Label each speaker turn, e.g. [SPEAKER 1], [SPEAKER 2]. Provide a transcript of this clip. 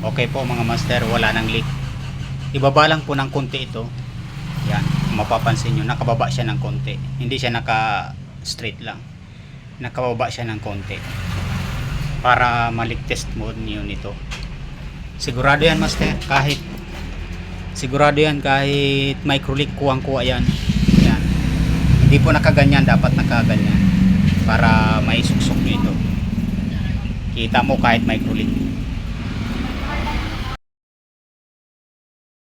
[SPEAKER 1] Okay po mga master, wala nang leak. Ibaba lang po ng konti ito. Yan, mapapansin nyo, nakababa siya ng konti. Hindi siya naka straight lang. Nakababa siya ng konti. Para malik test mode niyo nito. Sigurado yan master, kahit micro leak, kuwang-kuwa yan. Yan. Hindi po nakaganyan, dapat nakaganyan. Para maisuksok nyo ito. Kita mo kahit micro leak.